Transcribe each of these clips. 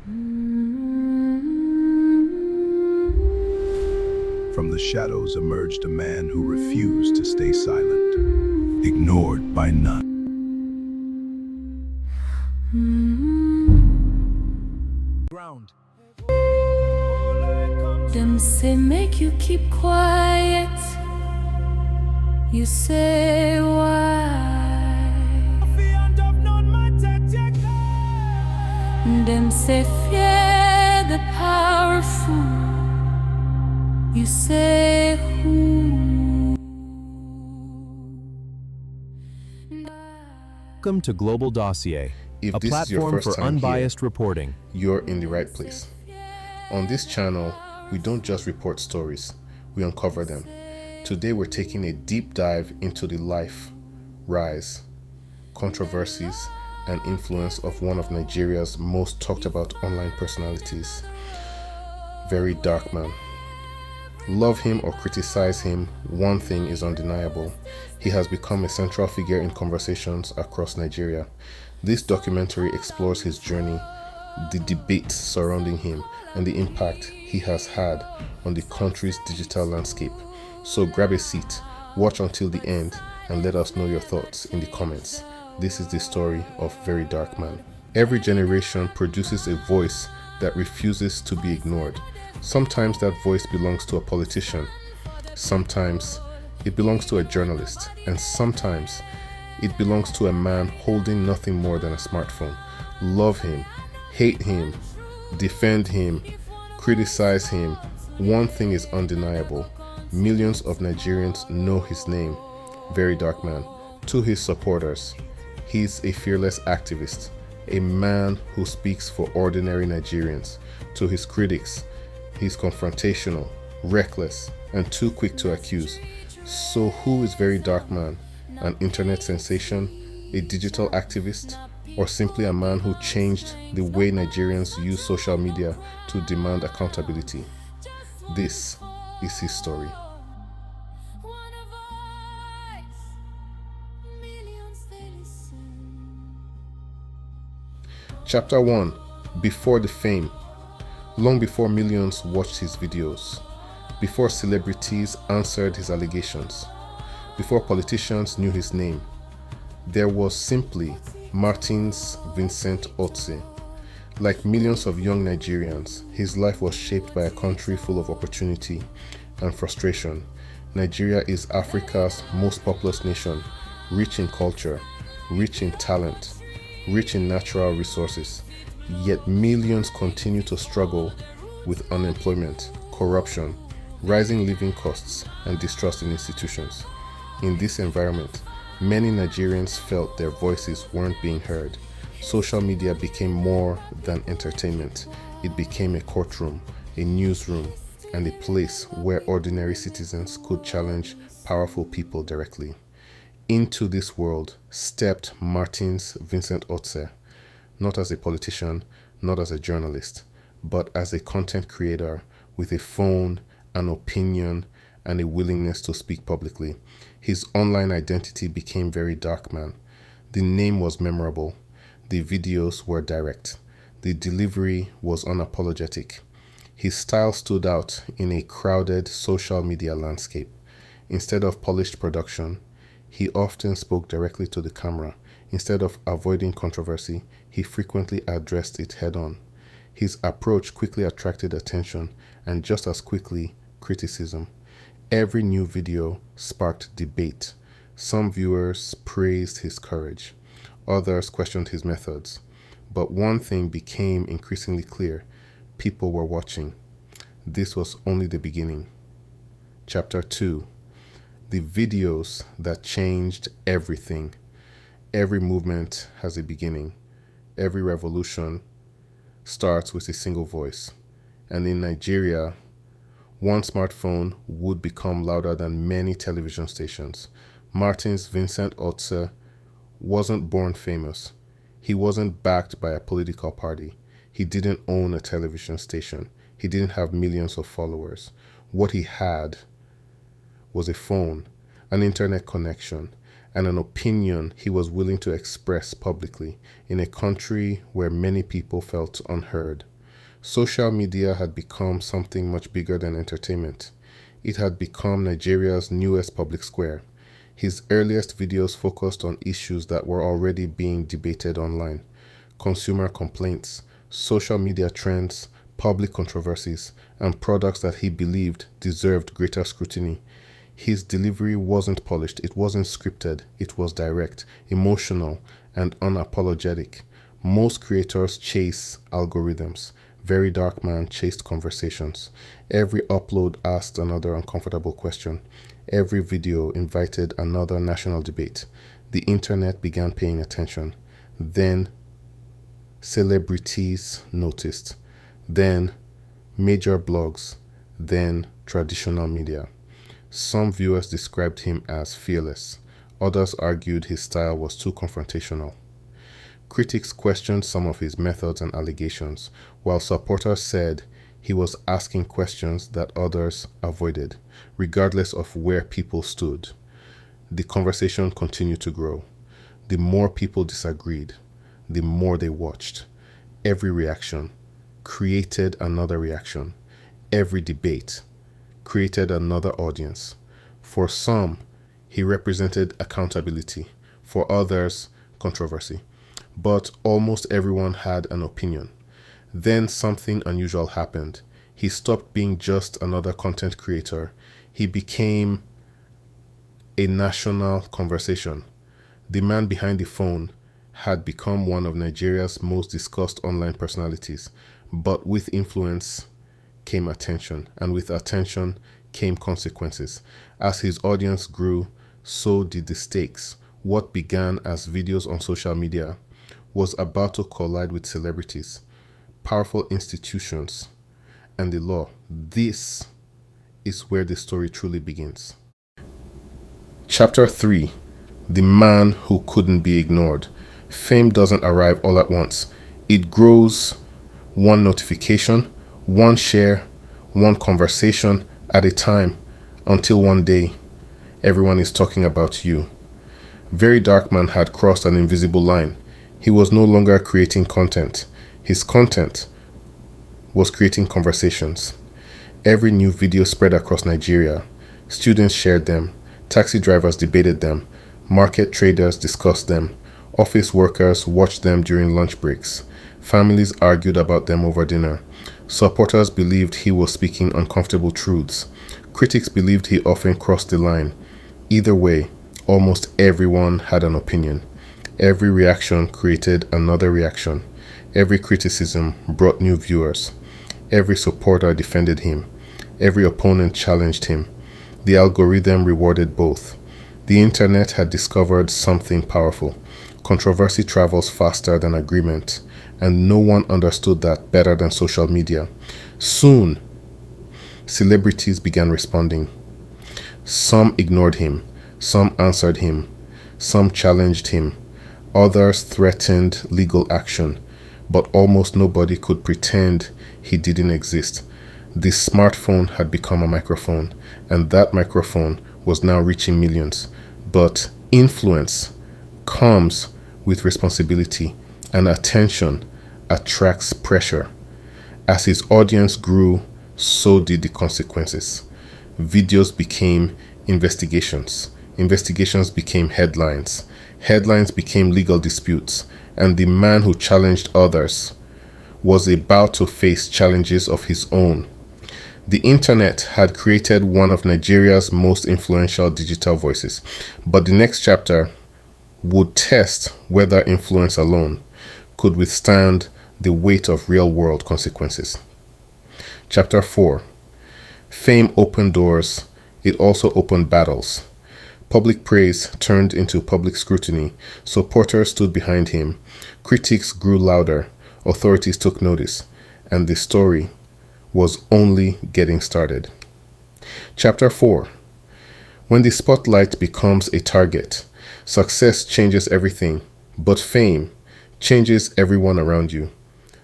From the shadows emerged a man who refused to stay silent, ignored by none. Ground. Them say make you keep quiet. You say why? Them say fear the powerful. You say who? Welcome to Global Dossier, If a this is your platform first for time unbiased reporting. You're in the right place. On this channel, we don't just report stories, we uncover them. Today we're taking a deep dive into the life, rise, controversies, and influence of one of Nigeria's most talked about online personalities, VERYDARKMAN. Love him or criticize him, one thing is undeniable. He has become a central figure in conversations across Nigeria. This documentary explores his journey, the debates surrounding him, and the impact he has had on the country's digital landscape. So grab a seat, watch until the end, and let us know your thoughts in the comments. This is the story of VERYDARKMAN. Every generation produces a voice that refuses to be ignored. Sometimes that voice belongs to a politician, sometimes it belongs to a journalist, and sometimes it belongs to a man holding nothing more than a smartphone. Love him, hate him, defend him, criticize him. One thing is undeniable. Millions of Nigerians know his name, VERYDARKMAN. To his supporters, he's a fearless activist, a man who speaks for ordinary Nigerians. To his critics, he's confrontational, reckless, and too quick to accuse. So who is VERYDARKMAN? An internet sensation, a digital activist, or simply a man who changed the way Nigerians use social media to demand accountability? This is his story. Chapter 1. Before the fame. Long before millions watched his videos, before celebrities answered his allegations, before politicians knew his name, there was simply Martins Vincent Otse. Like millions of young Nigerians, his life was shaped by a country full of opportunity and frustration. Nigeria is Africa's most populous nation, rich in culture, rich in talent, rich in natural resources. Yet millions continue to struggle with unemployment, corruption, rising living costs, and distrust in institutions. In this environment, many Nigerians felt their voices weren't being heard. Social media became more than entertainment. It became a courtroom, a newsroom, and a place where ordinary citizens could challenge powerful people directly. Into this world stepped Martins Vincent Otse, not as a politician, not as a journalist, but as a content creator with a phone, an opinion, and a willingness to speak publicly. His online identity became VERYDARKMAN. The name was memorable. The videos were direct. The delivery was unapologetic. His style stood out in a crowded social media landscape. Instead of polished production, he often spoke directly to the camera. Instead of avoiding controversy, he frequently addressed it head-on. His approach quickly attracted attention and just as quickly, criticism. Every new video sparked debate. Some viewers praised his courage. Others questioned his methods. But one thing became increasingly clear. People were watching. This was only the beginning. Chapter 2. The videos that changed everything. Every movement has a beginning. Every revolution starts with a single voice. And in Nigeria, one smartphone would become louder than many television stations. Martins Vincent Otse wasn't born famous. He wasn't backed by a political party. He didn't own a television station. He didn't have millions of followers. What he had was a phone, an internet connection, and an opinion he was willing to express publicly in a country where many people felt unheard. Social media had become something much bigger than entertainment. It had become Nigeria's newest public square. His earliest videos focused on issues that were already being debated online: consumer complaints, social media trends, public controversies, and products that he believed deserved greater scrutiny. His delivery wasn't polished, it wasn't scripted, it was direct, emotional, and unapologetic. Most creators chase algorithms. VERYDARKMAN chased conversations. Every upload asked another uncomfortable question. Every video invited another national debate. The internet began paying attention. Then celebrities noticed. Then major blogs. Then traditional media. Some viewers described him as fearless. Others argued his style was too confrontational. Critics questioned some of his methods and allegations, while supporters said he was asking questions that others avoided, regardless of where people stood. The conversation continued to grow. The more people disagreed, the more they watched. Every reaction created another reaction. Every debate created another audience. For some, he represented accountability. For others, controversy. But almost everyone had an opinion. Then something unusual happened. He stopped being just another content creator. He became a national conversation. The man behind the phone had become one of Nigeria's most discussed online personalities. But with influence came attention, and with attention came consequences. As his audience grew, so did the stakes. What began as videos on social media was about to collide with celebrities, powerful institutions, and the law. This is where the story truly begins. Chapter 3: The Man Who Couldn't Be Ignored. Fame doesn't arrive all at once. It grows one notification, one share, one conversation at a time, until one day, everyone is talking about you. VERYDARKMAN had crossed an invisible line. He was no longer creating content. His content was creating conversations. Every new video spread across Nigeria. Students shared them. Taxi drivers debated them. Market traders discussed them. Office workers watched them during lunch breaks. Families argued about them over dinner. Supporters believed he was speaking uncomfortable truths. Critics believed he often crossed the line. Either way, almost everyone had an opinion. Every reaction created another reaction. Every criticism brought new viewers. Every supporter defended him. Every opponent challenged him. The algorithm rewarded both. The internet had discovered something powerful. Controversy travels faster than agreement, and no one understood that better than social media. Soon, celebrities began responding. Some ignored him. Some answered him. Some challenged him. Others threatened legal action, but almost nobody could pretend he didn't exist. The smartphone had become a microphone, and that microphone was now reaching millions. But influence comes with responsibility, and attention attracts pressure. As his audience grew, so did the consequences. Videos became investigations. Investigations became headlines. Headlines became legal disputes, and the man who challenged others was about to face challenges of his own. The internet had created one of Nigeria's most influential digital voices, but the next chapter would test whether influence alone could withstand the weight of real-world consequences. Chapter 4: Fame opened doors, it also opened battles. Public praise turned into public scrutiny. Supporters stood behind him. Critics grew louder. Authorities took notice. And the story was only getting started. Chapter 4: When the spotlight becomes a target, success changes everything, but fame changes everyone around you.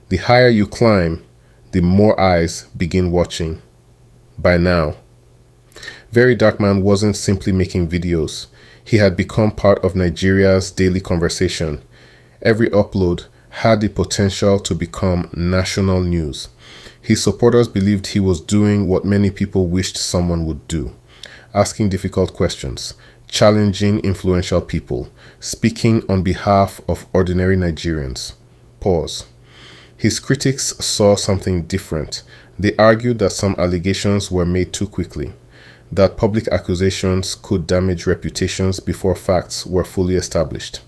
The higher you climb, the more eyes begin watching. By now, VERYDARKMAN wasn't simply making videos. He had become part of Nigeria's daily conversation. Every upload had the potential to become national news. His supporters believed he was doing what many people wished someone would do: asking difficult questions, challenging influential people, speaking on behalf of ordinary Nigerians. Pause. His critics saw something different. They argued that some allegations were made too quickly, that public accusations could damage reputations before facts were fully established,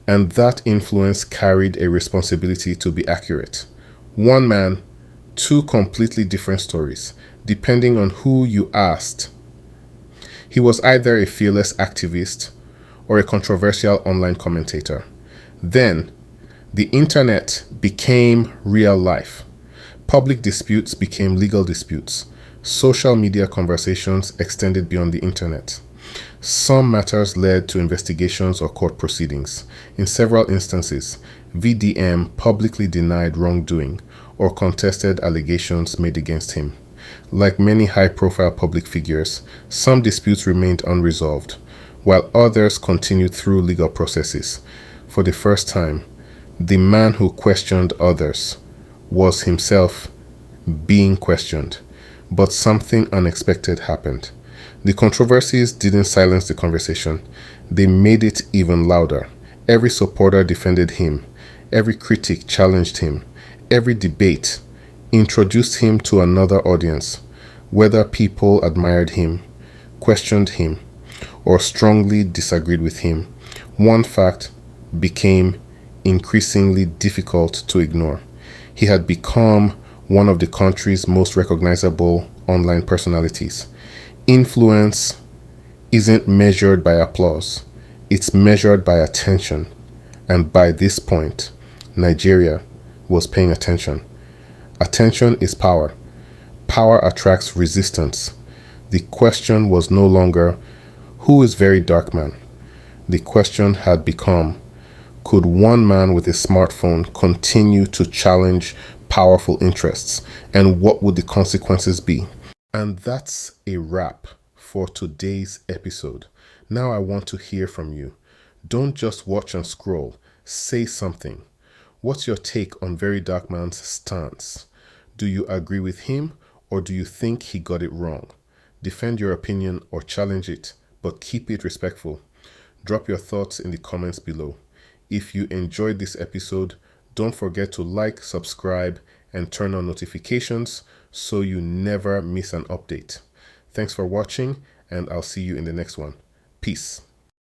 and that influence carried a responsibility to be accurate. One man, two completely different stories, depending on who you asked. He was either a fearless activist or a controversial online commentator. Then, the internet became real life. Public disputes became legal disputes. Social media conversations extended beyond the internet. Some matters led to investigations or court proceedings. In several instances, VDM publicly denied wrongdoing or contested allegations made against him. Like many high-profile public figures, some disputes remained unresolved, while others continued through legal processes. For the first time, the man who questioned others was himself being questioned. But something unexpected happened. The controversies didn't silence the conversation. They made it even louder. Every supporter defended him. Every critic challenged him. Every debate introduced him to another audience. Whether people admired him, questioned him, or strongly disagreed with him, one fact became increasingly difficult to ignore. He had become one of the country's most recognizable online personalities. Influence isn't measured by applause, it's measured by attention. And by this point, Nigeria was paying attention. Attention is power. Power attracts resistance. The question was no longer, who is VERYDARKMAN? The question had become, could one man with a smartphone continue to challenge powerful interests, and what would the consequences be? And that's a wrap for today's episode. Now I want to hear from you. Don't just watch and scroll. Say something. What's your take on VERYDARKMAN's stance? Do you agree with him, or do you think he got it wrong? Defend your opinion or challenge it, but keep it respectful. Drop your thoughts in the comments below. If you enjoyed this episode, don't forget to like, subscribe, and turn on notifications so you never miss an update. Thanks for watching, and I'll see you in the next one. Peace.